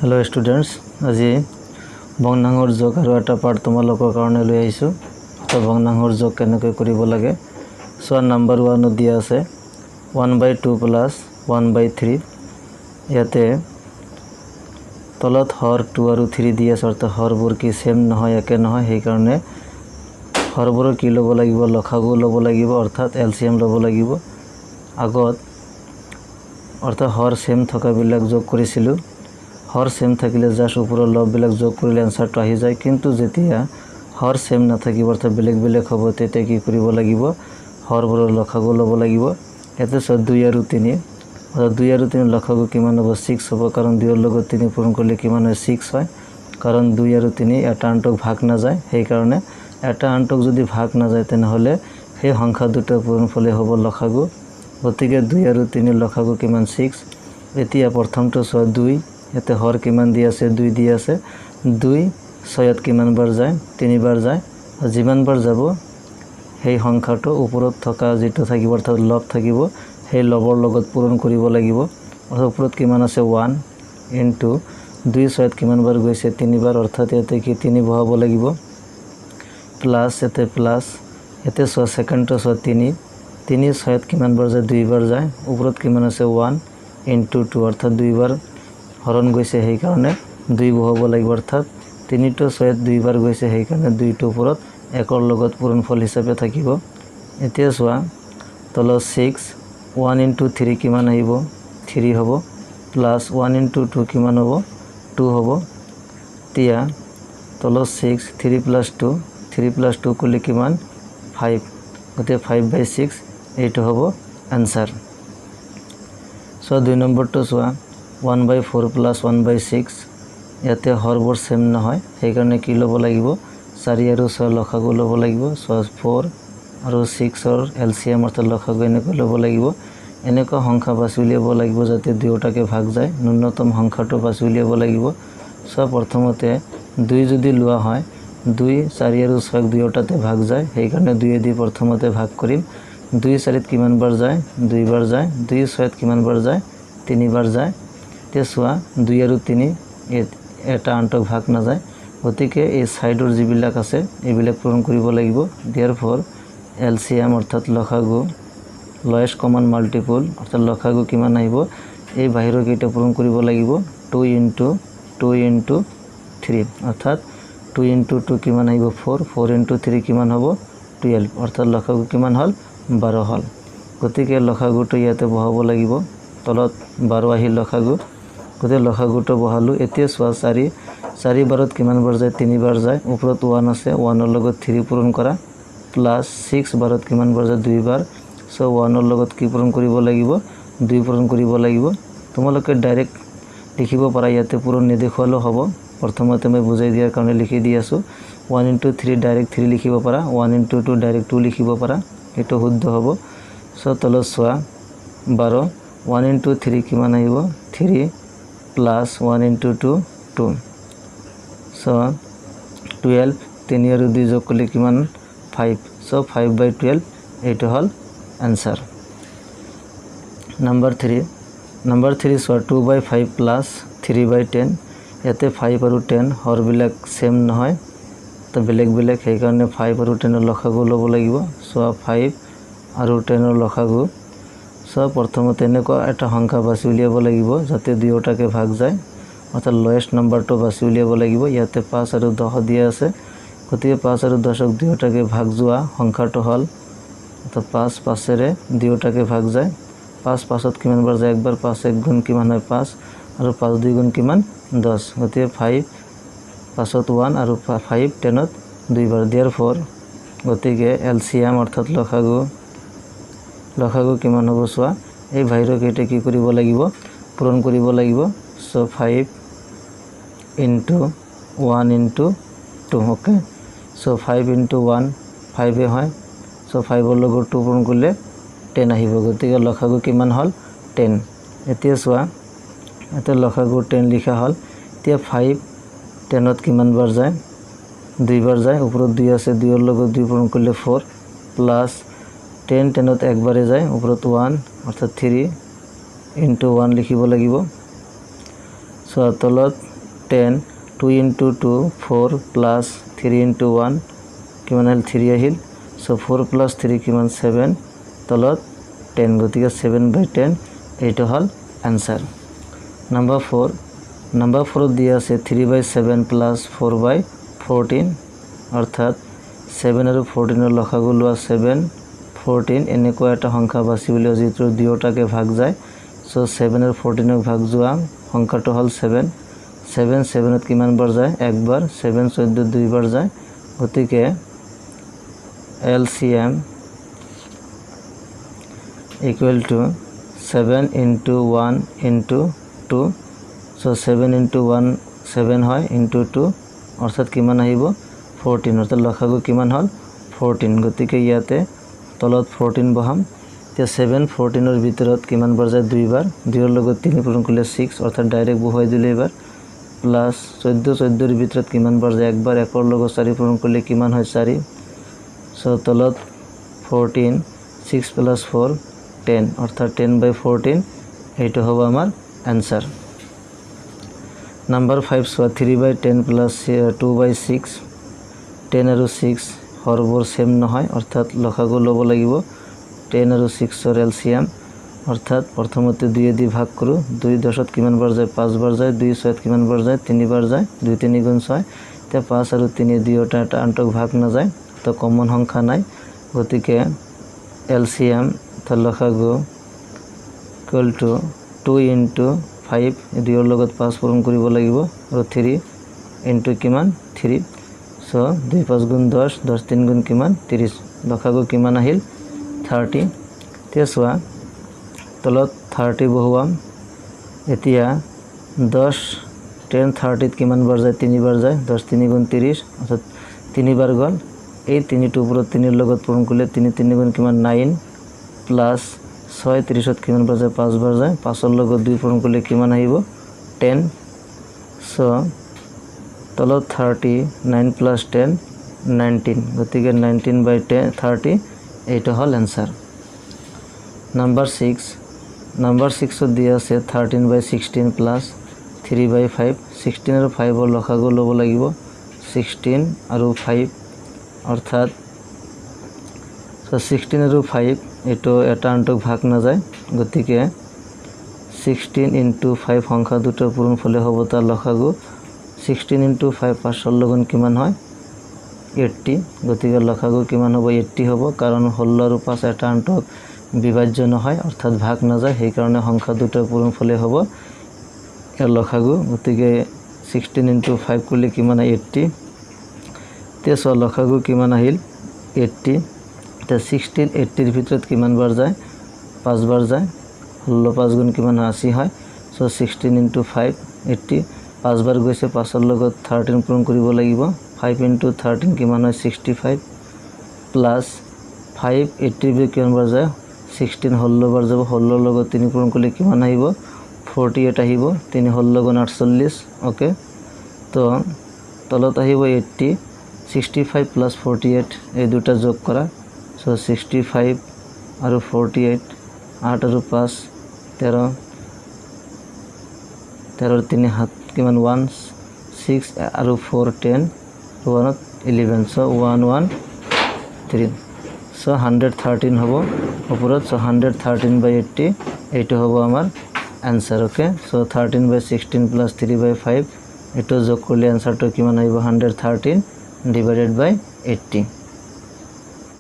hello students आज भग्नांशर जोग और एटा पार्ट तुम्हारे कारण लै आइसो तो भग्नांशर जोग केनेকৈ কৰিব লাগে सो नम्बर 1 दिया আছে 1/2 प्लस 1/3 ইয়াতে তলত হর 2 और 3 দিয়া আছে অর্থাৎ হৰবোৰ কি সেম নহয় একে নহয় সেই কাৰণে হৰবোৰ কি লব লাগিব লসাগু লব লাগিব অর্থাৎ এলসিএম লব লাগিব আগত অর্থাৎ হর সেম থকা বিলাক যোগ কৰিছিলো हर सेम থাকিলে জাস্ট উপৰৰ লববিলাক যোগ কৰিলে আনসাৰটো আহি যায় কিন্তু যেতিয়া হৰ সেম না থাকিব অৰ্থাৎ বেলেগ বেলেগ হ'ব তেতিয়া কি কৰিব লাগিব হৰবোৰৰ লসাগু ল'ব লাগিব এতে 2 আৰু 3 অৰ্থাৎ 2 আৰু 3 লসাগু কিমান হ'ব 6 হ'ব কাৰণ 2 ৰ লগত 3 পূৰণ কৰিলে কিমান হয় 6 হয় কাৰণ 2 আৰু 3 এটা আনটোক ভাগ না যায় সেই কাৰণে এটা আনটোক যদি ভাগ না যায় তেনেহলে সেই সংখ্যা দুটা পূৰণফলে হ'ব লসাগু গতিকে 2 আৰু 3 লসাগু কিমান 6 এতিয়া প্ৰথমটো 2 এতে হর কিমান দি আছে 2 দি আছে 2 6 কিমান বার যায় 3 বার যায় আর যিমান বার যাব সেই সংখ্যাটো উপৰত থকা যেটো থাকিব অৰ্থাৎ লব থাকিব সেই লবৰ লগত পূৰণ কৰিব লাগিব অৰ্থাৎ উপৰত কিমান আছে 1 ইনটু 2 6 কিমান বার গৈছে 3 বার অর্থাৎ এতে কি 3 বহাব লাগিব প্লাস এতে সেকেন্ডটো 3 3 6 কিমান বার যায় 2 বার যায় উপৰত কিমান আছে 1 ইনটু 2 অৰ্থাৎ 2 বাৰ হৰণ গৈছে সেই কাৰণে 2 বহাব লাগিব অৰ্থাৎ 3 to 6 2 বাৰ গৈছে সেই কাৰণে 2 টো ওপৰত একৰ লগত পূৰণফল হিচাপে থাকিব এতিয়া সোৱা তল 6 1 into 3 কিমান আহিব 3 হ'ব প্লাস 1 into 2 কিমান হ'ব 2 হ'ব তিয়া তল 6 3 plus 2 কৰিলে কিমান 5 গতে 5/6 এইটো হ'ব आंसर সো 2 নম্বৰটো সোৱা 1/4 plus 1/6 ইয়াতে হৰবোৰ সেম নহয় সেই কাৰণে কি ল'ব লাগিব 4 আৰু 6 লসাগু ল'ব লাগিব 4 আৰু 6 ৰ এলসিএম অৰ্থাৎ লসাগু এনেকৈ ল'ব লাগিব এনেকুৱা সংখ্যা বাছি উলিয়াব লাগিব যাতে দুয়োটাকে ভাগ যায় ন্যূনতম সংখ্যাটো বাছি উলিয়াব লাগিব সব প্ৰথমতে 2 যদি লোৱা হয় 2 4 আৰু 6 দুয়োটাতে ভাগ যায় সেই কাৰণে 2 দি প্ৰথমতে ভাগ কৰিম 2 4 কিমান বাৰ যায় 2 বাৰ যায় 2 6 কিমান বাৰ যায় 3 বাৰ যায় তেসুৱা 2 আৰু 3 এটা আনটোক ভাগ না যায় গতিকে এই সাইডৰ যিবিলাক আছে এইবিলাক পূৰণ কৰিব লাগিব देयरफॉर এলসিএম অৰ্থাৎ লসাগু লোয়েষ্ট কমন মাল্টিপল অৰ্থাৎ লসাগু কিমান আহিব এই বাহিৰৰ কেইটা পূৰণ কৰিব লাগিব 2 into 3 অৰ্থাৎ 2 into 2 কিমান আহিব 4 into 3 কিমান হ'ব 12 অৰ্থাৎ লসাগু কিমান হল 12 হল গতিকে লসাগুটো ইয়াতে বহাব লাগিব তলত 12 আহিল লসাগু গতে লসাগুটো বহালো এতিয়া সোৱা 4 বাৰত কিমান বাৰ যায় 3 বাৰ যায় উপৰত 1 আছে 1 ৰ লগত 3 পূৰণ কৰা প্লাস 6 বাৰত কিমান বাৰ যায় 2 বাৰ সো 1 ৰ লগত কি পূৰণ কৰিব লাগিব 2 পূৰণ কৰিব লাগিব তোমালোকে ডাইৰেক্ট লিখিব পাৰা ইয়াতে পূৰণ নেদেখুৱালো হ'ব প্ৰথমতে মই বুজাই দিয়াৰ কাৰণে লিখি দি আছো 1 into 3 ডাইৰেক্ট 3 লিখিব পাৰা 1 into 2 ডাইৰেক্ট 2 লিখিব পাৰা এটো শুদ্ধ হ'ব সো তলত সোৱা 12 1 into 3 কিমান আহিব 3 plus 1 into 2 2 so 12 3 আৰু 2 যোগ কৰিলে কিমান 5 so 5/12 এইটো হল आंसर number 3 so 2/5 plus 3/10 ইয়াতে 5 আৰু 10 হৰবিলাক সেম নহয় তো বেলেগ বেলেগ সেই কাৰণে 5 আৰু 10 ৰ লসাগু ল'ব লাগিব so 5 আৰু 10 ৰ লসাগু সব প্ৰথমতে এনেকুৱা এটা সংখ্যা বাছি উলিয়াব লাগিব যাতে দুয়োটাকে ভাগ যায় অৰ্থাৎ লোয়েষ্ট নাম্বাৰটো বাছি উলিয়াব লাগিব ইয়াতে 5 আৰু 10 দিয়া আছে গতিকে 5 আৰু 10ক দুয়োটাকে ভাগ যোৱা সংখ্যাটো হল অৰ্থাৎ 5 ৰে দুয়োটাকে ভাগ যায় 5 5ত কিমান বাৰ যায় একবাৰ 5 1 গুণ কিমান হয় 5 আৰু 5 2 গুণ কিমান 10 গতিকে 5 5ত 1 আৰু 5 10ত 2 বাৰ देयरफॉर গতিকে এলসিএম অৰ্থাৎ লসাগু কিমান হ'ব সোৱা এই বাহিৰৰ কেইটা কি কৰিব লাগিব পূৰণ কৰিব লাগিব so 5 into 1 into 2 okay so 5 into 1 5 এ হয় সো 5 ৰ লগত 2 পূৰণ কৰিলে 10 আহিব গতিকে লসাগু কিমান হল 10 এতিয়া সোৱা এতে লসাগু 10 লিখা হল এতিয়া 5 10ত কিমান বাৰ যায় 2 বাৰ যায় উপৰত 2 আছে 2 ৰ লগত 2 পূৰণ কৰিলে 4 প্লাস 10 10ত একবাৰে যায় উপৰত 1 অৰ্থাৎ 3 into 1 লিখিব লাগিব সো তলত 10 2 into 2 4 plus 3 into 1 কিমান আহিল 3 আহিল সো 4 plus 3 কিমান 7 তলত 10 গতিকে 7/10 এইটো হল आंसर নাম্বার 4 দিয়া আছে 3/7 plus 4/14 অর্থাৎ 7 আৰু 14 এৰ লসাগু লোৱা 7 14 এনেকুৱা এটা সংখ্যা বাছিবলৈ যিটো দুয়োটাকে ভাগ যায় সো 7 আৰু 14 ক ভাগ যোৱা সংখ্যাটো হল 7 7 7 ত কিমান বাৰ যায় একবাৰ 7 14 দুইবাৰ যায় গতিকে LCM equal to 7 into 1 into 2 so 7 into 1 7 হয় into 2 অর্থাৎ কিমান আহিব 14 অর্থাৎ লসাগু কিমান হল 14 গতিকে ইয়াতে তলত 14 বহাম তে 7 14 এর ভিতৰত কিমান বাৰ যায় দুইবাৰ দুইৰ লগত 3 পূৰণ কৰিলে 6 অৰ্থাৎ ডাইৰেক্ট বহুৱাই দিলে এবাৰ প্লাস 14 এৰ ভিতৰত কিমান বাৰ যায় একবাৰ একৰ লগত 4 পূৰণ কৰিলে কিমান হয় 4 সো তলত 14 6 plus 4 10 অর্থাৎ 10/14 এইটো হ'ব আমাৰ आंसर নাম্বাৰ 5 সোয়া 3/10 plus 2/6 10 আৰু 6 হৰবোৰ সেম নহয় অৰ্থাৎ লসাগু ল'ব লাগিব 10 আৰু 6 এৰ এলসিএম অৰ্থাৎ প্ৰথমতে 2 দি ভাগ কৰু 2 10ত কিমান বাৰ যায় 5 বাৰ যায় 2 6ত কিমান বাৰ যায় 3 বাৰ যায় 2 3 গুণ 6 তে 5 আৰু 3 দুয়োটা এটা আনটোক ভাগ না যায় তো কমন সংখ্যা নাই গতিকে এলসিএম তো লসাগু ইকুয়াল টু 2 into 5 দুইৰ লগত 5 পূৰণ কৰিব লাগিব আৰু 3 into কিমান 3 সো 2 5 গুণ 10 10 3 গুণ কিমান 30 লসাগু কিমান আহিল 30 তে সোয়া তলত 30 বহুৱাম এতিয়া 10 10 30 কিমান বাৰ যায় 3 বাৰ যায় 10 3 গুণ 30 অৰ্থাৎ 3 বাৰ গল এই 3 টো উপৰত 3 এৰ লগত পূৰণ কৰিলে 3 3 গুণ কিমান 9 প্লাস 6 30ত কিমান বাৰ যায় 5 বাৰ যায় 5 এৰ লগত 2 পূৰণ কৰিলে কিমান আহিব 10 সো তলত 30 9 plus 10 19 গতিকে 19/10 30 এইটো হল आंसर নাম্বার 6 দিয়া আছে 13/16 plus 3/5 16 আৰু 5 এৰ লসাগু ল'ব লাগিব 16 আৰু 5 অৰ্থাৎ 16 আৰু 5 এটো এটা আনটোক ভাগ না যায় গতিকে 16 into 5 সংখ্যা দুটো পূরণ ফলে হ'ব তার লসাগু 16 into 5 5 লগুণ কিমান হয় 80 গতিকে লসাগু কিমান হ'ব 80 হ'ব কারণ 16 আৰু 5 এটা আনটোক বিভাজ্য নহয় অর্থাৎ ভাগ না যায় সেই কারণে সংখ্যা দুটো পূরণ ফলে হ'ব এর লসাগু গতিকে 16 into 5 করলে কিমান 80 তে সো লসাগু কিমান আহিল 80 তে 16 80 এর ভিতৰত কিমান বাৰ যায় 5 বাৰ যায় 16 5 গুণ কিমান 80 হয় সো 16 into 5 80 5 বাৰ গৈছে 5 এৰ লগত 13 পূৰণ কৰিব লাগিব 5 into 13 কিমান হয় 65 প্লাস 5 80 এর কিমান বাৰ যায় 16 16 বাৰ যাব 16 লগত 3 পূৰণ কৰিলে কিমান আহিব 48 আহিব 3 16 গুণ 48 ওকে তো তলত আহিব 80 65 plus 48 এই দুটা যোগ কৰা সো 65 আৰু 48 8 আৰু 5 13 13 3 হাত কিমান 1 6 আৰু 4 10 1 11 সো 113 সো 113 হ'ব উপৰত সো 113/80 এইটো হ'ব আমাৰ आंसर ओके सो 13/16 plus 3/5 এটো যোগ করলে आंसर তো কিমান আহিব 113 divided by 80